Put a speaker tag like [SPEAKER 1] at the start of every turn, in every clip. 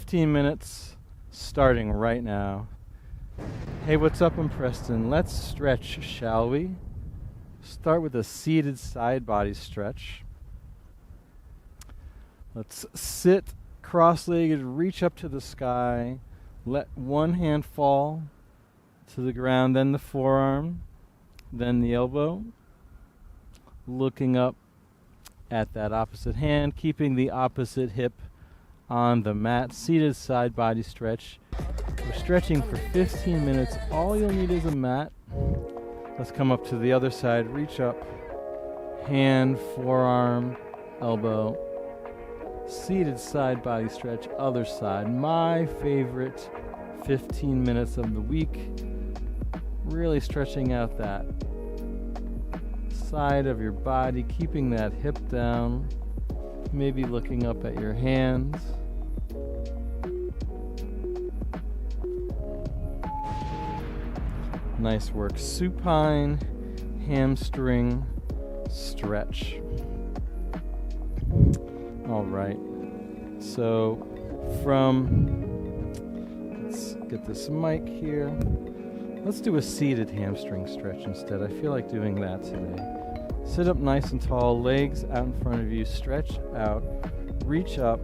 [SPEAKER 1] 15 minutes starting right now. Hey, what's up? I'm Preston. Let's stretch, shall we? Start with a seated side body stretch. Let's sit cross-legged, reach up to the sky. Let one hand fall to the ground, then the forearm, then the elbow. Looking up at that opposite hand, keeping the opposite hip on the mat. Seated side body stretch. We're stretching for 15 minutes. All you'll need is a mat. Let's come up to the other side. Reach up. Hand, forearm, elbow. Seated side body stretch, other side. My favorite 15 minutes of the week. Really stretching out that side of your body, keeping that hip down. Maybe looking up at your hands. Nice work. Supine, hamstring stretch. All right. So let's get this mic here. Let's do a seated hamstring stretch instead. I feel like doing that today. Sit up nice and tall, legs out in front of you, stretch out, reach up,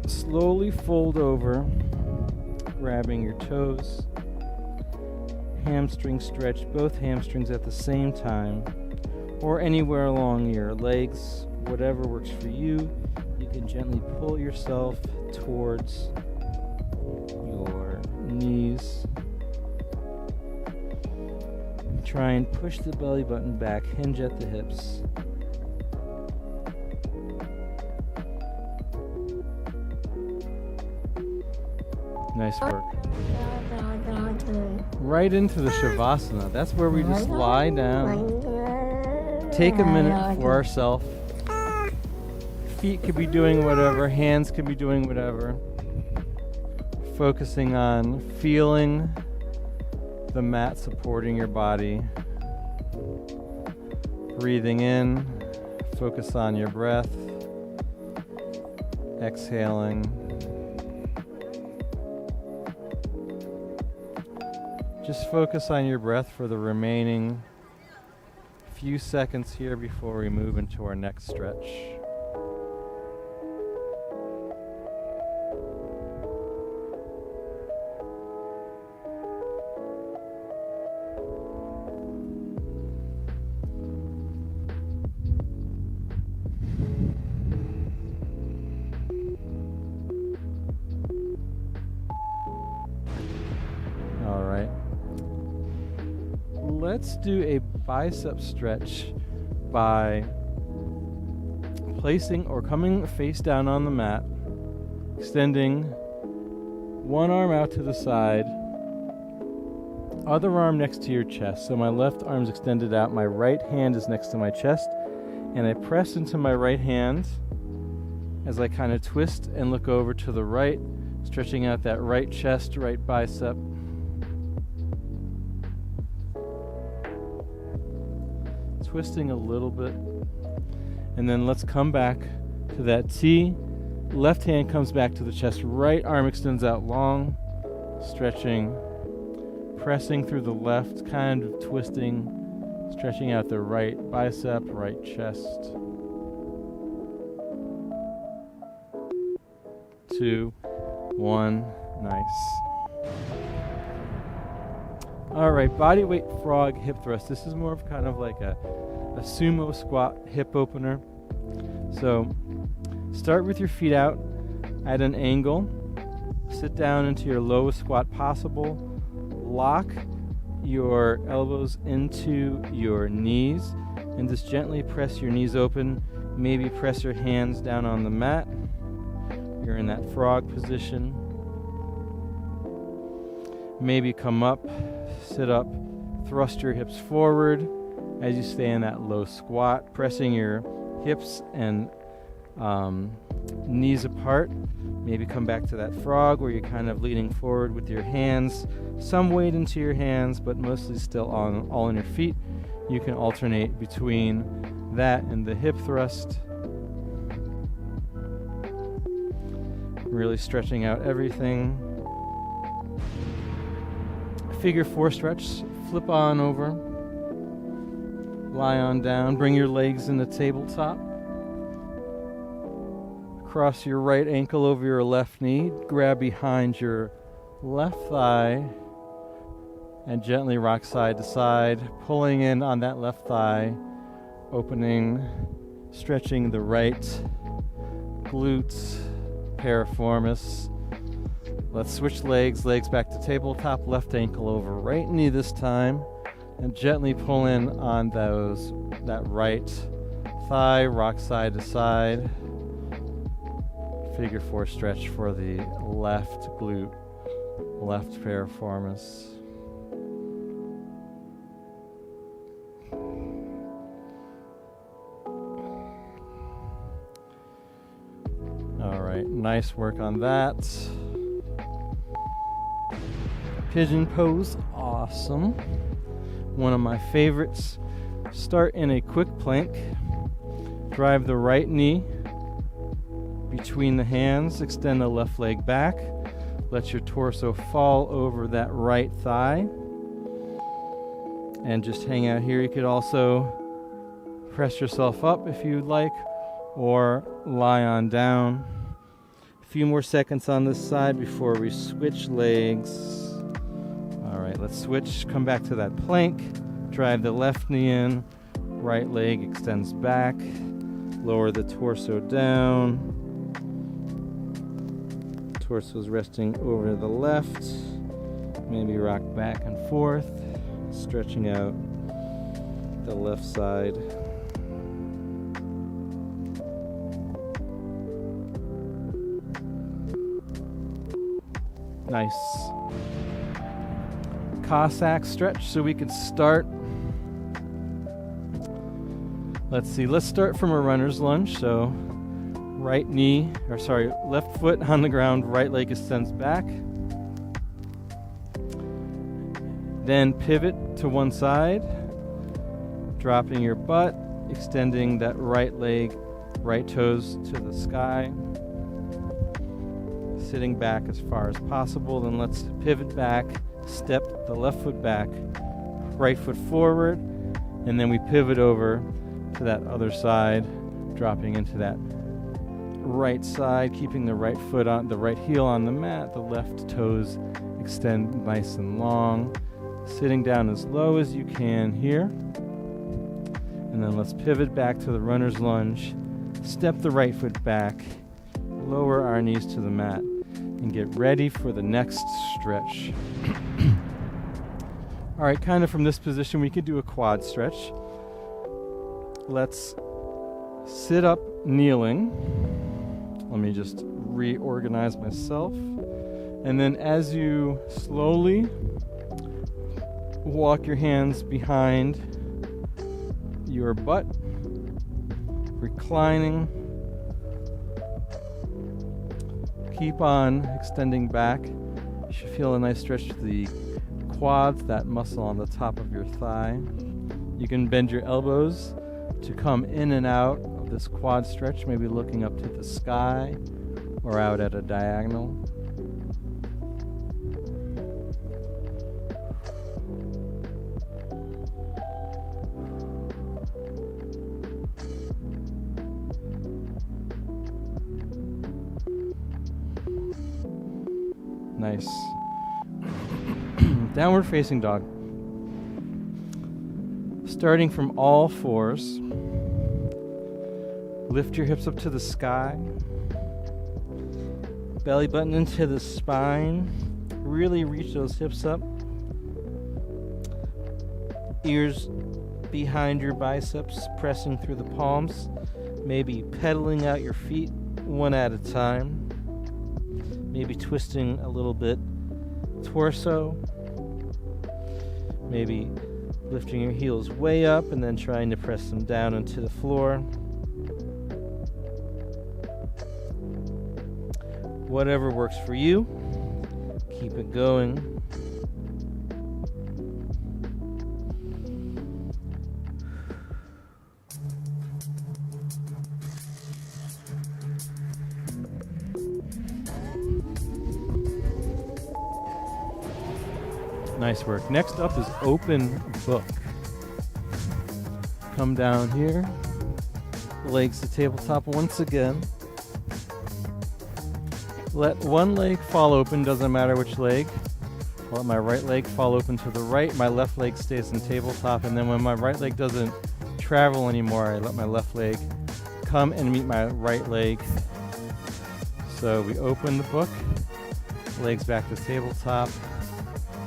[SPEAKER 1] slowly fold over, grabbing your toes. Hamstring stretch, both hamstrings at the same time, or anywhere along your legs, whatever works for you. You can gently pull yourself towards your knees. Try and push the belly button back, hinge at the hips. Nice work. Right into the Shavasana. That's where we just lie down. Take a minute for ourselves. Feet could be doing whatever, hands could be doing whatever. Focusing on feeling the mat supporting your body. Breathing in, focus on your breath. Exhaling. Just focus on your breath for the remaining few seconds here before we move into our next stretch. All right. Let's do a bicep stretch by placing or coming face down on the mat, extending one arm out to the side, other arm next to your chest. So my left arm's extended out, my right hand is next to my chest, and I press into my right hand as I kind of twist and look over to the right, stretching out that right chest, right bicep. Twisting a little bit, and then let's come back to that T. Left hand comes back to the chest, right arm extends out long, stretching, pressing through the left, kind of twisting, stretching out the right bicep, right chest. 2, 1, nice. All right, bodyweight frog hip thrust. This is more of kind of like a sumo squat hip opener. So start with your feet out at an angle. Sit down into your lowest squat possible. Lock your elbows into your knees and just gently press your knees open. Maybe press your hands down on the mat. You're in that frog position. Maybe come up, sit up, thrust your hips forward as you stay in that low squat, pressing your hips and knees apart. Maybe come back to that frog where you're kind of leaning forward with your hands, some weight into your hands, but mostly still all on your feet. You can alternate between that and the hip thrust. Really stretching out everything. Figure 4 stretch. Flip on over. Lie on down. Bring your legs in the tabletop. Cross your right ankle over your left knee. Grab behind your left thigh and gently rock side to side, pulling in on that left thigh, opening, stretching the right glutes, piriformis. Let's switch legs back to tabletop, left ankle over right knee this time, and gently pull in on that right thigh, rock side to side. Figure 4 stretch for the left glute, left piriformis. All right, nice work on that. Pigeon pose, awesome. One of my favorites. Start in a quick plank. Drive the right knee between the hands. Extend the left leg back. Let your torso fall over that right thigh. And just hang out here. You could also press yourself up if you'd like, or lie on down. A few more seconds on this side before we switch legs. All right, let's switch. Come back to that plank. Drive the left knee in. Right leg extends back. Lower the torso down. Torso's resting over the left. Maybe rock back and forth, stretching out the left side. Nice. Cossack stretch, so we can start. Let's start from a runner's lunge. So left foot on the ground, right leg extends back. Then pivot to one side, dropping your butt, extending that right leg, right toes to the sky. Sitting back as far as possible. Then let's pivot back, step the left foot back, right foot forward, and then we pivot over to that other side, dropping into that right side, keeping the right foot on, the right heel on the mat, the left toes extend nice and long, sitting down as low as you can here. And then let's pivot back to the runner's lunge, step the right foot back, lower our knees to the mat, and get ready for the next stretch. All right, kind of from this position, we could do a quad stretch. Let's sit up kneeling. Let me just reorganize myself. And then as you slowly walk your hands behind your butt, reclining, keep on extending back. You should feel a nice stretch to the quads, that muscle on the top of your thigh. You can bend your elbows to come in and out of this quad stretch, maybe looking up to the sky or out at a diagonal. Nice. Downward facing dog. Starting from all fours, lift your hips up to the sky, belly button into the spine, really reach those hips up, ears behind your biceps, pressing through the palms, maybe pedaling out your feet one at a time, maybe twisting a little bit torso, maybe lifting your heels way up and then trying to press them down into the floor. Whatever works for you, keep it going. Nice work. Next up is open book. Come down here. Legs to tabletop once again. Let one leg fall open, doesn't matter which leg. Let my right leg fall open to the right. My left leg stays in tabletop. And then when my right leg doesn't travel anymore, I let my left leg come and meet my right leg. So we open the book. Legs back to tabletop.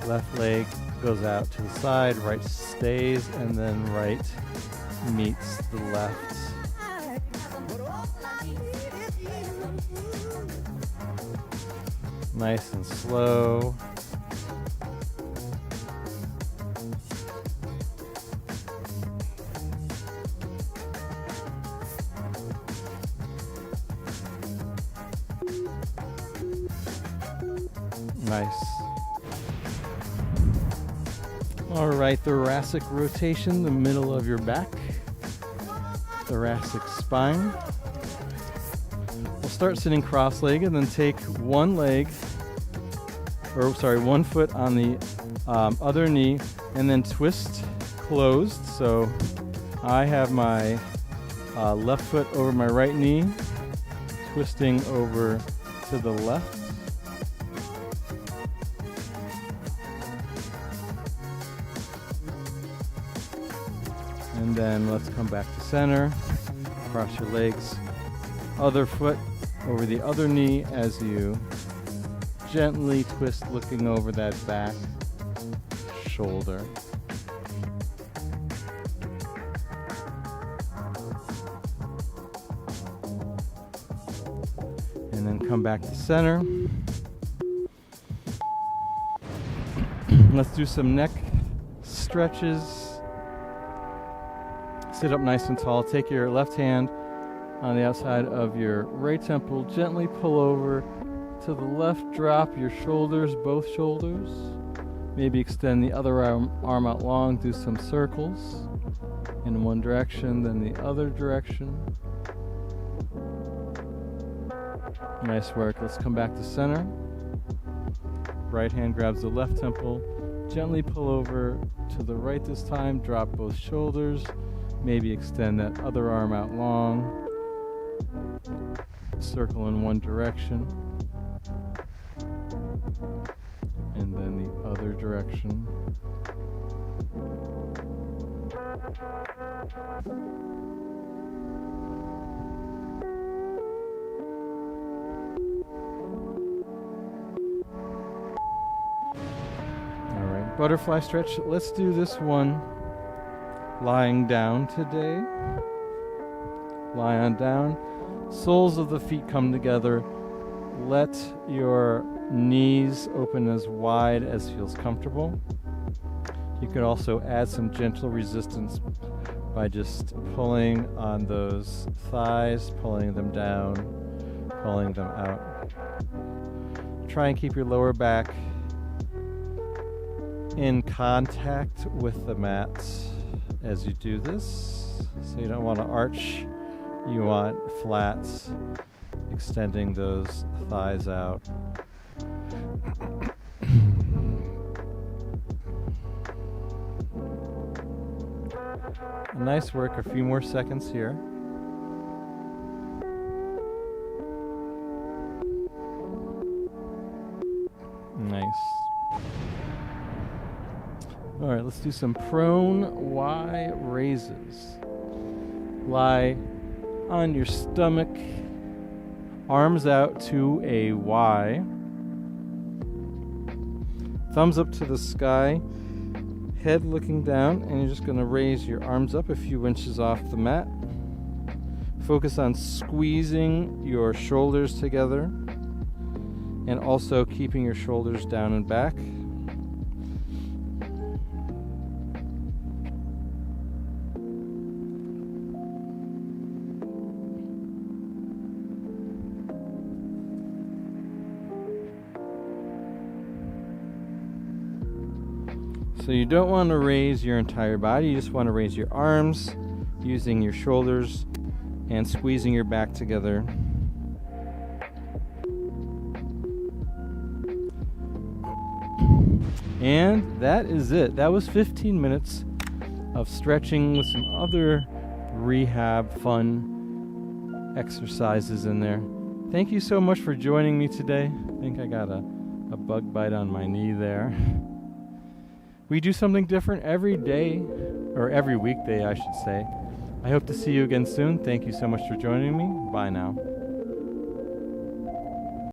[SPEAKER 1] Left leg goes out to the side. Right stays. And then right meets the left. Nice and slow. Nice. All right, thoracic rotation, the middle of your back. Thoracic spine. We'll start sitting cross-legged and then take one foot on the other knee and then twist closed. So I have my left foot over my right knee, twisting over to the left. And then let's come back to center. Cross your legs. Other foot over the other knee as you gently twist, looking over that back shoulder. And then come back to center. Let's do some neck stretches. Sit up nice and tall. Take your left hand on the outside of your right temple. Gently pull over to the left. Drop your shoulders, both shoulders. Maybe extend the other arm out long. Do some circles in one direction, then the other direction. Nice work. Let's come back to center. Right hand grabs the left temple. Gently pull over to the right this time. Drop both shoulders. Maybe extend that other arm out long. Circle in one direction. And then the other direction. All right, butterfly stretch. Let's do this one lying down today. Lie on down. Soles of the feet come together. Let your knees open as wide as feels comfortable. You could also add some gentle resistance by just pulling on those thighs, pulling them down, pulling them out. Try and keep your lower back in contact with the mat as you do this. So you don't want to arch, you want flat, extending those thighs out. Nice work, a few more seconds here. Nice. All right, let's do some prone Y raises. Lie on your stomach, arms out to a Y. Thumbs up to the sky, head looking down, and you're just going to raise your arms up a few inches off the mat. Focus on squeezing your shoulders together and also keeping your shoulders down and back. So you don't want to raise your entire body, you just want to raise your arms using your shoulders and squeezing your back together. And that is it. That was 15 minutes of stretching with some other rehab fun exercises in there. Thank you so much for joining me today. I think I got a bug bite on my knee there. We do something different every day, or every weekday I should say. I hope to see you again soon. Thank you so much for joining me. Bye now.